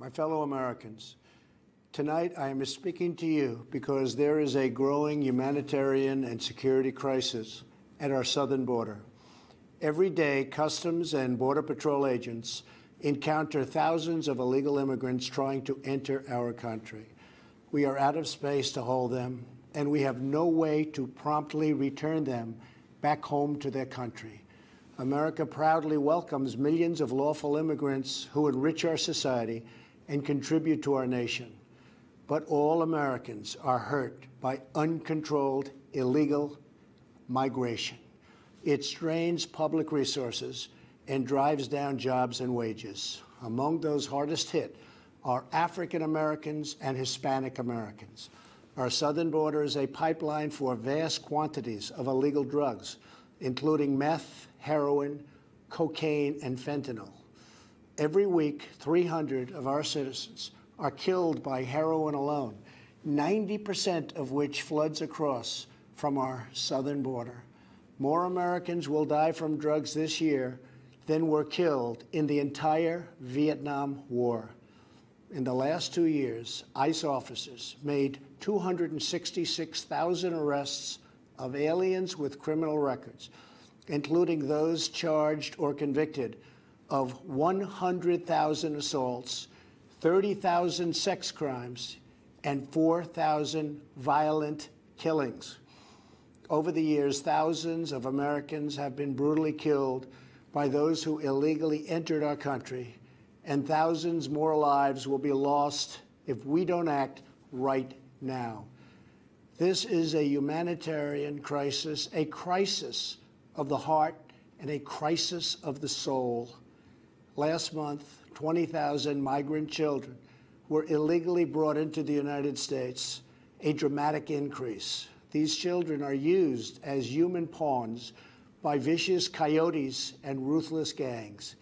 My fellow Americans, tonight I am speaking to you because there is a growing humanitarian and security crisis at our southern border. Every day, Customs and Border Patrol agents encounter thousands of illegal immigrants trying to enter our country. We are out of space to hold them, and we have no way to promptly return them back home to their country. America proudly welcomes millions of lawful immigrants who enrich our society and contribute to our nation. But all Americans are hurt by uncontrolled illegal migration. It strains public resources and drives down jobs and wages. Among those hardest hit are African Americans and Hispanic Americans. Our southern border is a pipeline for vast quantities of illegal drugs, including meth, heroin, cocaine, and fentanyl. Every week, 300 of our citizens are killed by heroin alone, 90% of which floods across from our southern border. More Americans will die from drugs this year than were killed in the entire Vietnam War. In the last 2 years, ICE officers made 266,000 arrests of aliens with criminal records, including those charged or convicted of 100,000 assaults, 30,000 sex crimes, and 4,000 violent killings. Over the years, thousands of Americans have been brutally killed by those who illegally entered our country, and thousands more lives will be lost if we don't act right now. This is a humanitarian crisis, a crisis of the heart and a crisis of the soul. Last month, 20,000 migrant children were illegally brought into the United States, a dramatic increase. These children are used as human pawns by vicious coyotes and ruthless gangs.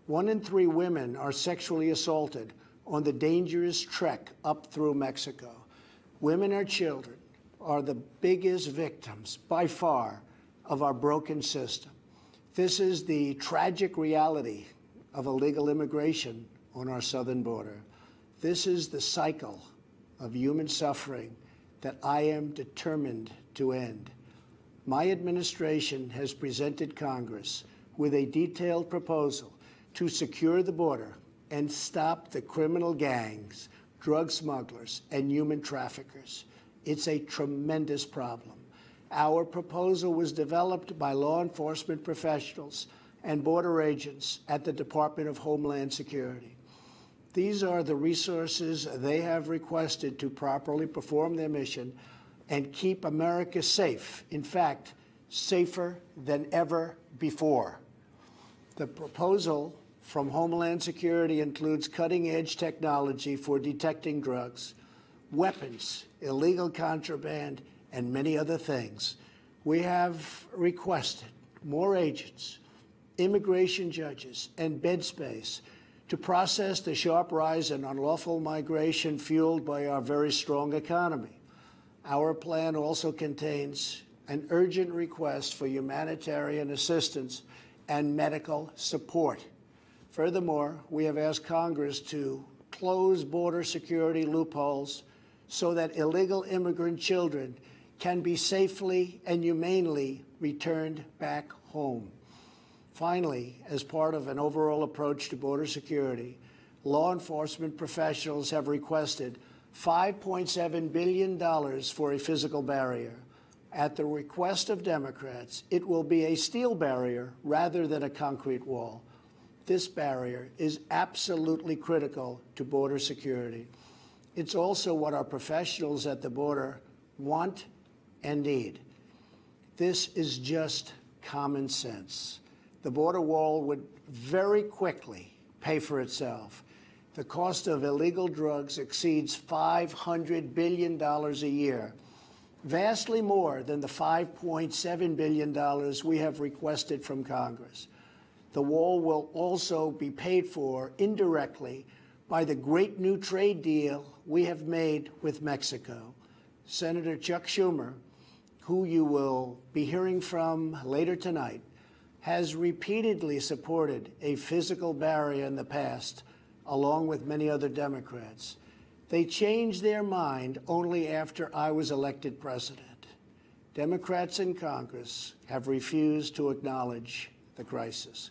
1 in 3 women are sexually assaulted on the dangerous trek up through Mexico. Women and children are the biggest victims, by far, of our broken system. This is the tragic reality of illegal immigration on our southern border. This is the cycle of human suffering that I am determined to end. My administration has presented Congress with a detailed proposal to secure the border and stop the criminal gangs, drug smugglers, and human traffickers. It's a tremendous problem. Our proposal was developed by law enforcement professionals and border agents at the Department of Homeland Security. These are the resources they have requested to properly perform their mission and keep America safe, in fact, safer than ever before. The proposal from Homeland Security includes cutting-edge technology for detecting drugs, weapons, illegal contraband, and many other things. We have requested more agents, immigration judges, and bed space to process the sharp rise in unlawful migration fueled by our very strong economy. Our plan also contains an urgent request for humanitarian assistance and medical support. Furthermore, we have asked Congress to close border security loopholes so that illegal immigrant children can be safely and humanely returned back home. Finally, as part of an overall approach to border security, law enforcement professionals have requested $5.7 billion for a physical barrier. At the request of Democrats, it will be a steel barrier rather than a concrete wall. This barrier is absolutely critical to border security. It's also what our professionals at the border want and need. This is just common sense. The border wall would very quickly pay for itself. The cost of illegal drugs exceeds $500 billion a year, vastly more than the $5.7 billion we have requested from Congress. The wall will also be paid for indirectly by the great new trade deal we have made with Mexico. Senator Chuck Schumer, who you will be hearing from later tonight, has repeatedly supported a physical barrier in the past along with many other Democrats. They changed their mind only after I was elected president. Democrats in Congress have refused to acknowledge the crisis,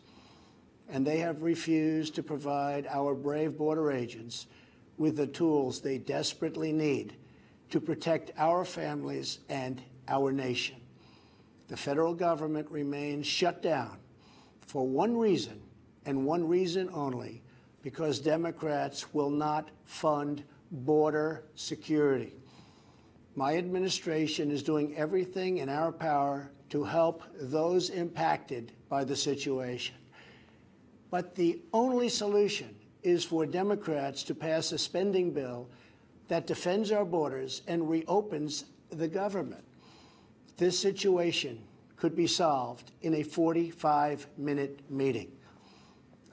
and they have refused to provide our brave border agents with the tools they desperately need to protect our families and our nation. The federal government remains shut down for one reason, and one reason only, because Democrats will not fund border security. My administration is doing everything in our power to help those impacted by the situation. But the only solution is for Democrats to pass a spending bill that defends our borders and reopens the government. This situation could be solved in a 45-minute meeting.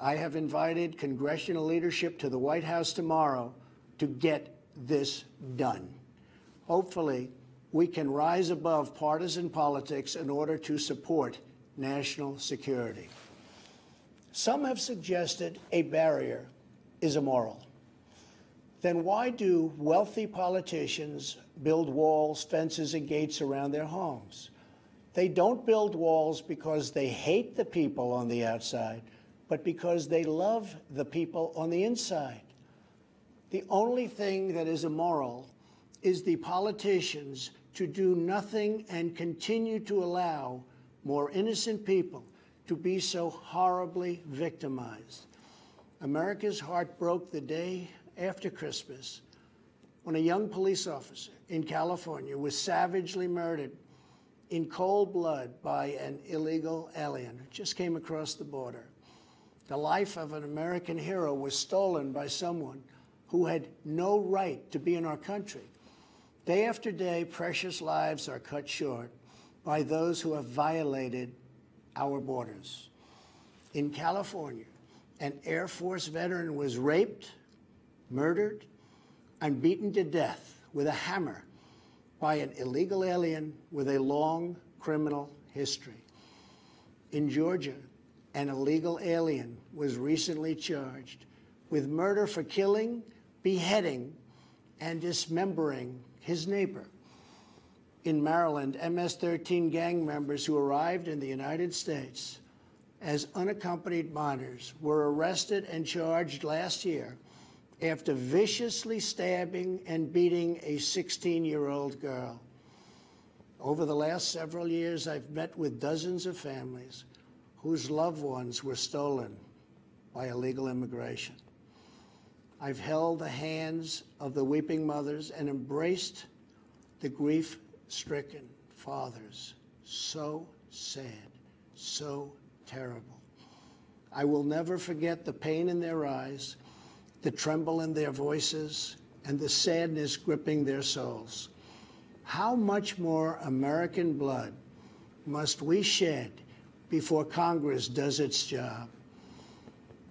I have invited congressional leadership to the White House tomorrow to get this done. Hopefully, we can rise above partisan politics in order to support national security. Some have suggested a barrier is immoral. Then why do wealthy politicians build walls, fences, and gates around their homes? They don't build walls because they hate the people on the outside, but because they love the people on the inside. The only thing that is immoral is the politicians to do nothing and continue to allow more innocent people to be so horribly victimized. America's heart broke the day after Christmas when a young police officer in California was savagely murdered in cold blood by an illegal alien who just came across the border. The life of an American hero was stolen by someone who had no right to be in our country. Day after day, precious lives are cut short by those who have violated our borders. In California, an Air Force veteran was raped, murdered, and beaten to death with a hammer by an illegal alien with a long criminal history. In Georgia, an illegal alien was recently charged with murder for killing, beheading, and dismembering his neighbor. In Maryland, MS-13 gang members who arrived in the United States as unaccompanied minors were arrested and charged last year after viciously stabbing and beating a 16-year-old girl. Over the last several years, I've met with dozens of families whose loved ones were stolen by illegal immigration. I've held the hands of the weeping mothers and embraced the grief-stricken fathers. So sad, so terrible. I will never forget the pain in their eyes, the tremble in their voices, and the sadness gripping their souls. How much more American blood must we shed before Congress does its job?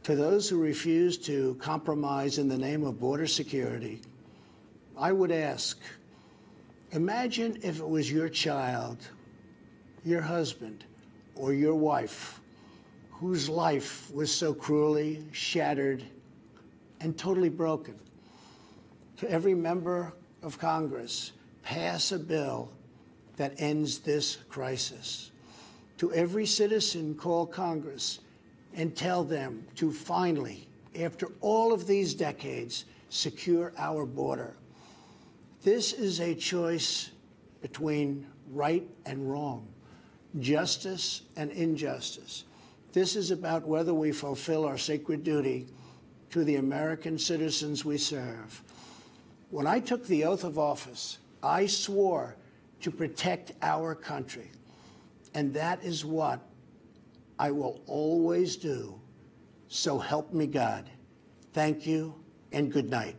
To those who refuse to compromise in the name of border security, I would ask, imagine if it was your child, your husband, or your wife whose life was so cruelly shattered and totally broken. To every member of Congress, pass a bill that ends this crisis. To every citizen, call Congress and tell them to finally, after all of these decades, secure our border. This is a choice between right and wrong, justice and injustice. This is about whether we fulfill our sacred duty to the American citizens we serve. When I took the oath of office, I swore to protect our country, and that is what I will always do. So help me God. Thank you and good night.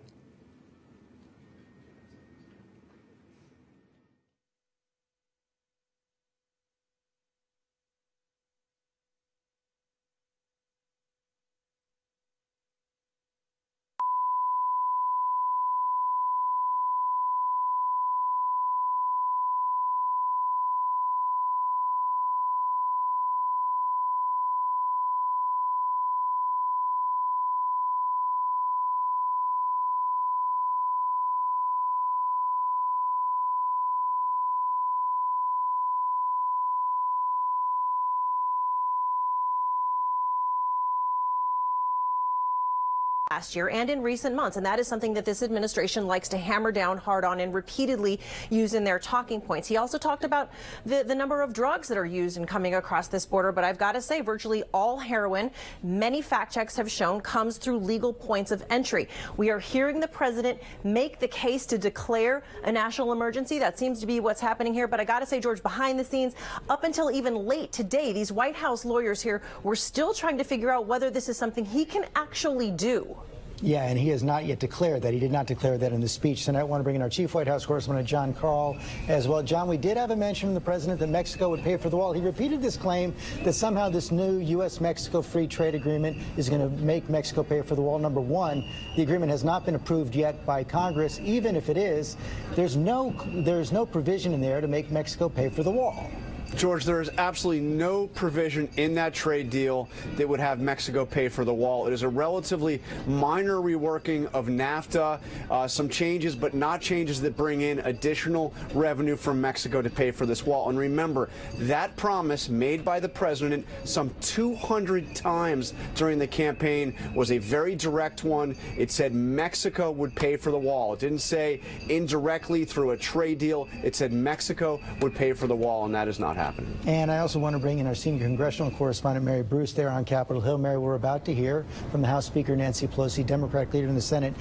last year and in recent months, and that is something that this administration likes to hammer down hard on and repeatedly use in their talking points. He also talked about the number of drugs that are used in coming across this border, but I've got to say virtually all heroin, many fact checks have shown, comes through legal points of entry. We are hearing the president make the case to declare a national emergency. That seems to be what's happening here, but I got to say, George, behind the scenes, up until even late today, these White House lawyers here were still trying to figure out whether this is something he can actually do. Yeah, and he has not yet declared that. He did not declare that in the speech. Tonight, I want to bring in our chief White House correspondent, John Karl, as well. John, we did have a mention from the president that Mexico would pay for the wall. He repeated this claim that somehow this new U.S.-Mexico free trade agreement is going to make Mexico pay for the wall. Number one, the agreement has not been approved yet by Congress. Even if it is, there's no provision in there to make Mexico pay for the wall. George, there is absolutely no provision in that trade deal that would have Mexico pay for the wall. It is a relatively minor reworking of NAFTA, some changes, but not changes that bring in additional revenue from Mexico to pay for this wall. And remember, that promise made by the president some 200 times during the campaign was a very direct one. It said Mexico would pay for the wall. It didn't say indirectly through a trade deal. It said Mexico would pay for the wall, and that is not happening. And I also want to bring in our senior congressional correspondent, Mary Bruce, there on Capitol Hill. Mary, we're about to hear from the House Speaker, Nancy Pelosi, Democratic leader in the Senate,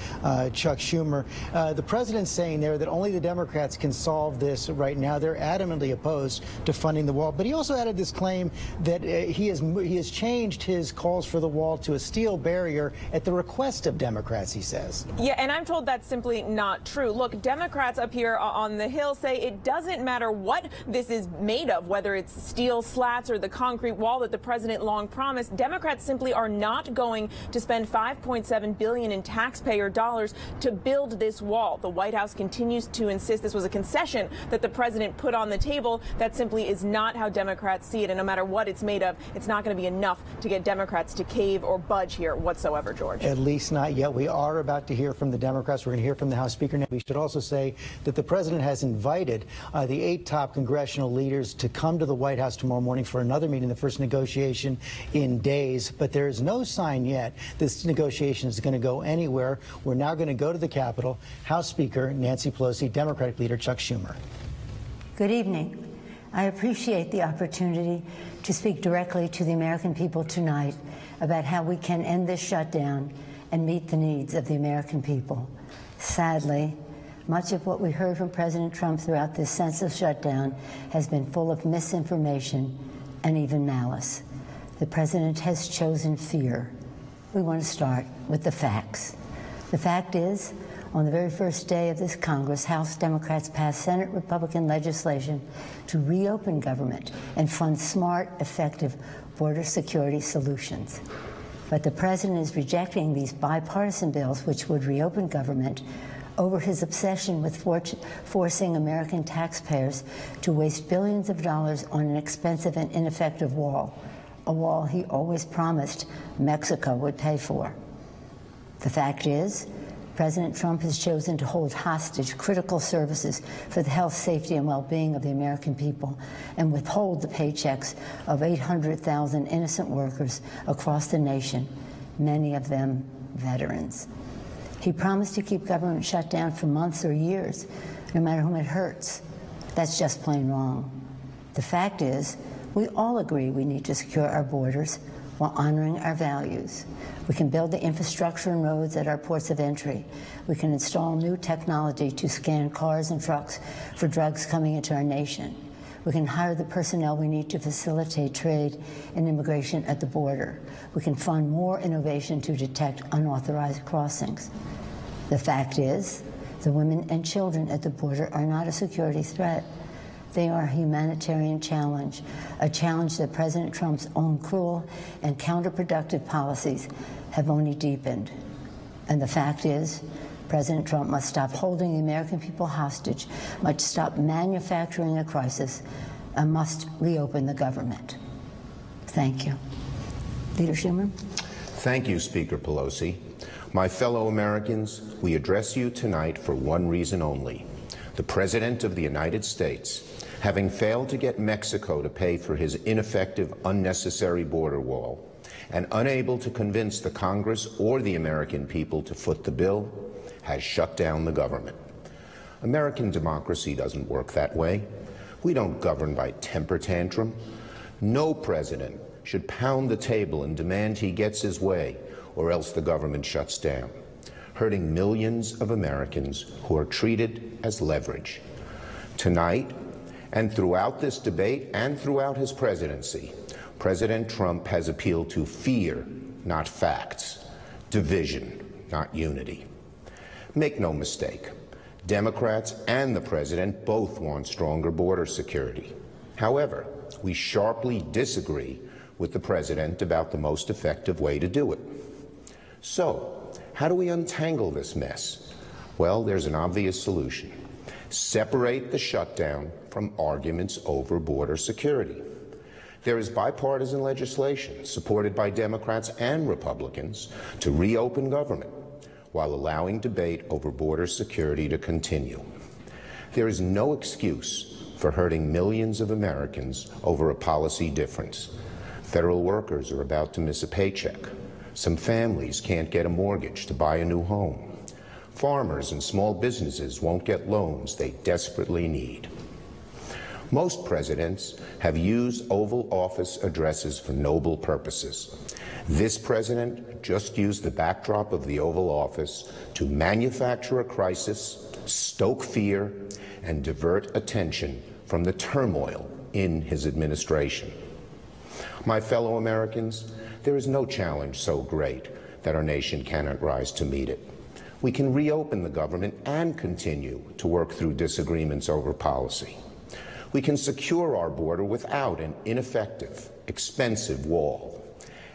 Chuck Schumer. The president's saying there that only the Democrats can solve this right now. They're adamantly opposed to funding the wall. But he also added this claim that he has changed his calls for the wall to a steel barrier at the request of Democrats, he says. Yeah, and I'm told that's simply not true. Look, Democrats up here on the Hill say it doesn't matter what this is made of, whether it's steel slats or the concrete wall that the president long promised. Democrats simply are not going to spend $5.7 billion in taxpayer dollars to build this wall. The White House continues to insist this was a concession that the president put on the table. That simply is not how Democrats see it, and no matter what it's made of, it's not going to be enough to get Democrats to cave or budge here whatsoever, George. At least not yet. We are about to hear from the Democrats. We're going to hear from the House Speaker now. We should also say that the president has invited the 8 top congressional leaders to come to the White House tomorrow morning for another meeting, the first negotiation in days. But there is no sign yet this negotiation is going to go anywhere. We're now going to go to the Capitol. House Speaker Nancy Pelosi, Democratic leader Chuck Schumer. Good evening. I appreciate the opportunity to speak directly to the American people tonight about how we can end this shutdown and meet the needs of the American people. Sadly, much of what we heard from President Trump throughout this senseless shutdown has been full of misinformation and even malice. The president has chosen fear. We want to start with the facts. The fact is, on the very first day of this Congress, House Democrats passed Senate Republican legislation to reopen government and fund smart, effective border security solutions. But the president is rejecting these bipartisan bills which would reopen government over his obsession with forcing American taxpayers to waste billions of dollars on an expensive and ineffective wall, a wall he always promised Mexico would pay for. The fact is, President Trump has chosen to hold hostage critical services for the health, safety, and well-being of the American people and withhold the paychecks of 800,000 innocent workers across the nation, many of them veterans. He promised to keep government shut down for months or years, no matter whom it hurts. That's just plain wrong. The fact is, we all agree we need to secure our borders while honoring our values. We can build the infrastructure and roads at our ports of entry. We can install new technology to scan cars and trucks for drugs coming into our nation. We can hire the personnel we need to facilitate trade and immigration at the border. We can fund more innovation to detect unauthorized crossings. The fact is, the women and children at the border are not a security threat. They are a humanitarian challenge, a challenge that President Trump's own cruel and counterproductive policies have only deepened. And the fact is, President Trump must stop holding the American people hostage, must stop manufacturing a crisis, and must reopen the government. Thank you. Leader Schumer. Thank you, Speaker Pelosi. My fellow Americans, we address you tonight for one reason only. The President of the United States, having failed to get Mexico to pay for his ineffective, unnecessary border wall, and unable to convince the Congress or the American people to foot the bill, has shut down the government. American democracy doesn't work that way. We don't govern by temper tantrum. No president should pound the table and demand he gets his way, or else the government shuts down, hurting millions of Americans who are treated as leverage. Tonight, and throughout this debate and throughout his presidency, President Trump has appealed to fear, not facts, division, not unity. Make no mistake, Democrats and the president both want stronger border security. However, we sharply disagree with the president about the most effective way to do it. So, how do we untangle this mess? Well, there's an obvious solution. Separate the shutdown from arguments over border security. There is bipartisan legislation supported by Democrats and Republicans to reopen government while allowing debate over border security to continue. There is no excuse for hurting millions of Americans over a policy difference. Federal workers are about to miss a paycheck. Some families can't get a mortgage to buy a new home. Farmers and small businesses won't get loans they desperately need. Most presidents have used Oval Office addresses for noble purposes. This president just used the backdrop of the Oval Office to manufacture a crisis, stoke fear, and divert attention from the turmoil in his administration. My fellow Americans, there is no challenge so great that our nation cannot rise to meet it. We can reopen the government and continue to work through disagreements over policy. We can secure our border without an ineffective, expensive wall.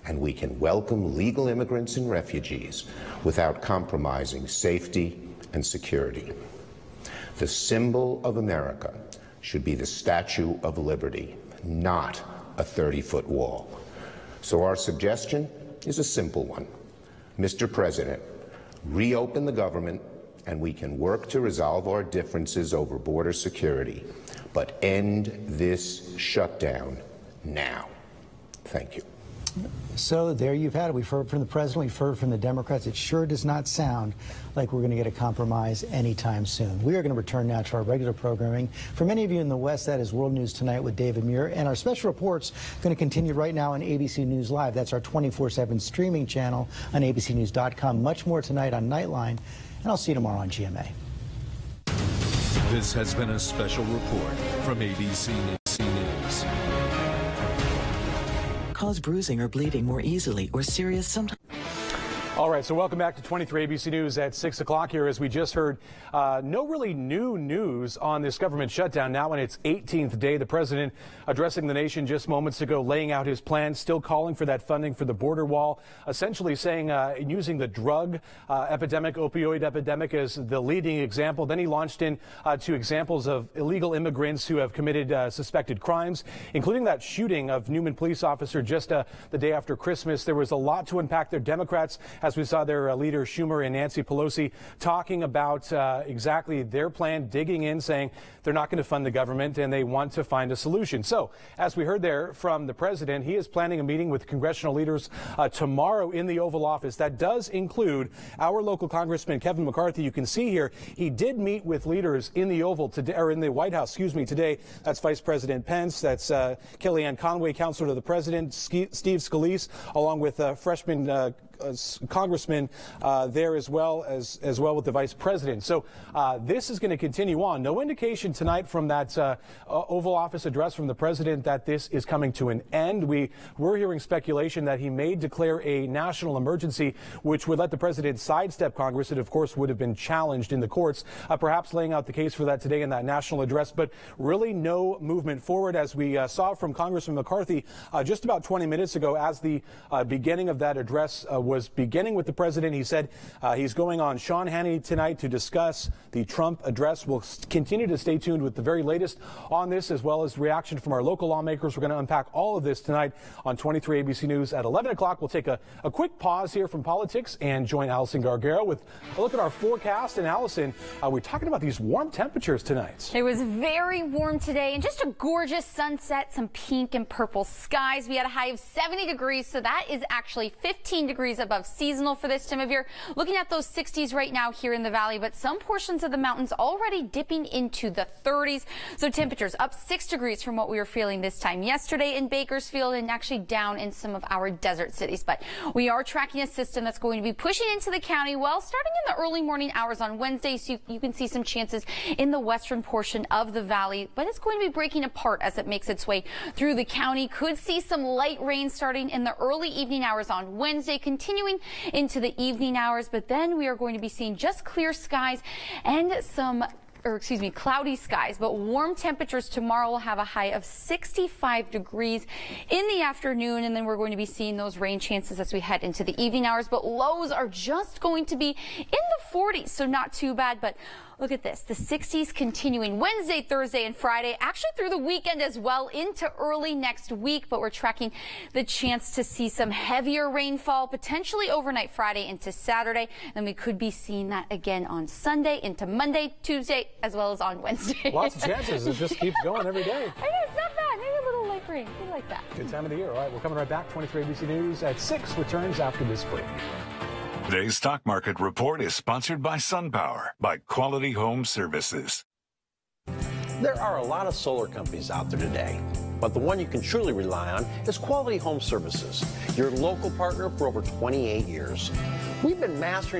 And we can welcome legal immigrants and refugees without compromising safety and security. The symbol of America should be the Statue of Liberty, not a 30-foot wall. So our suggestion is a simple one. Mr. President, reopen the government and we can work to resolve our differences over border security, but end this shutdown now. Thank you. So there you've had it. We've heard from the president. We've heard from the Democrats. It sure does not sound like we're going to get a compromise anytime soon. We are going to return now to our regular programming. For many of you in the West, that is World News Tonight with David Muir. And our special report's going to continue right now on ABC News Live. That's our 24/7 streaming channel on abcnews.com. Much more tonight on Nightline. And I'll see you tomorrow on GMA. This has been a special report from ABC News. Cause bruising or bleeding more easily or serious symptoms. All right, so welcome back to 23 ABC News at 6 o'clock here. As we just heard, no really new news on this government shutdown. Now in its 18th day, the president addressing the nation just moments ago, laying out his plan, still calling for that funding for the border wall, essentially saying using the drug epidemic, opioid epidemic as the leading example. Then he launched in to examples of illegal immigrants who have committed suspected crimes, including that shooting of Newman police officer just the day after Christmas. There was a lot to unpack there. Democrats, as we saw their leader Schumer and Nancy Pelosi talking about exactly their plan, digging in, saying they're not going to fund the government and they want to find a solution. So, as we heard there from the president, he is planning a meeting with congressional leaders tomorrow in the Oval Office. That does include our local Congressman Kevin McCarthy. You can see here he did meet with leaders in the Oval today, or in the White House, today. That's Vice President Pence. That's Kellyanne Conway, counselor to the president, Steve Scalise, along with freshman congressman there as well with the vice president. So this is going to continue on. No indication tonight from that Oval Office address from the president that this is coming to an end. We're hearing speculation that he may declare a national emergency, which would let the president sidestep Congress. It, of course, would have been challenged in the courts, perhaps laying out the case for that today in that national address. But really no movement forward, as we saw from Congressman McCarthy just about 20 minutes ago as the beginning of that address was beginning with the president. He said he's going on Sean Hannity tonight to discuss the Trump address. We'll continue to stay tuned with the very latest on this, as well as reaction from our local lawmakers. We're going to unpack all of this tonight on 23 ABC News at 11 o'clock. We'll take a quick pause here from politics and join Allison Gargaro with a look at our forecast. And Allison, we're talking about these warm temperatures tonight. It was very warm today and just a gorgeous sunset, some pink and purple skies. We had a high of 70 degrees, so that is actually 15 degrees above seasonal for this time of year. Looking at those 60s right now here in the valley, but some portions of the mountains already dipping into the 30s. So temperatures up 6 degrees from what we were feeling this time yesterday in Bakersfield, and actually down in some of our desert cities. But we are tracking a system that's going to be pushing into the county, well, starting in the early morning hours on Wednesday. So you can see some chances in the western portion of the valley, but it's going to be breaking apart as it makes its way through the county. Could see some light rain starting in the early evening hours on Wednesday, continuing into the evening hours, but then we are going to be seeing just clear skies and cloudy skies, but warm temperatures tomorrow. Will have a high of 65 degrees in the afternoon, and then we're going to be seeing those rain chances as we head into the evening hours, but lows are just going to be in the 40s, so not too bad. But look at this, the 60s continuing Wednesday, Thursday, and Friday, actually through the weekend as well into early next week. But we're tracking the chance to see some heavier rainfall, potentially overnight Friday into Saturday. And we could be seeing that again on Sunday into Monday, Tuesday, as well as on Wednesday. Lots of chances. It just keeps going every day. I know, it's not bad. Maybe a little light rain. We like that. Good time of the year. All right, we're coming right back. 23 ABC News at 6 returns after this break. Today's stock market report is sponsored by SunPower, by Quality Home Services. There are a lot of solar companies out there today, but the one you can truly rely on is Quality Home Services, your local partner for over 28 years. We've been mastering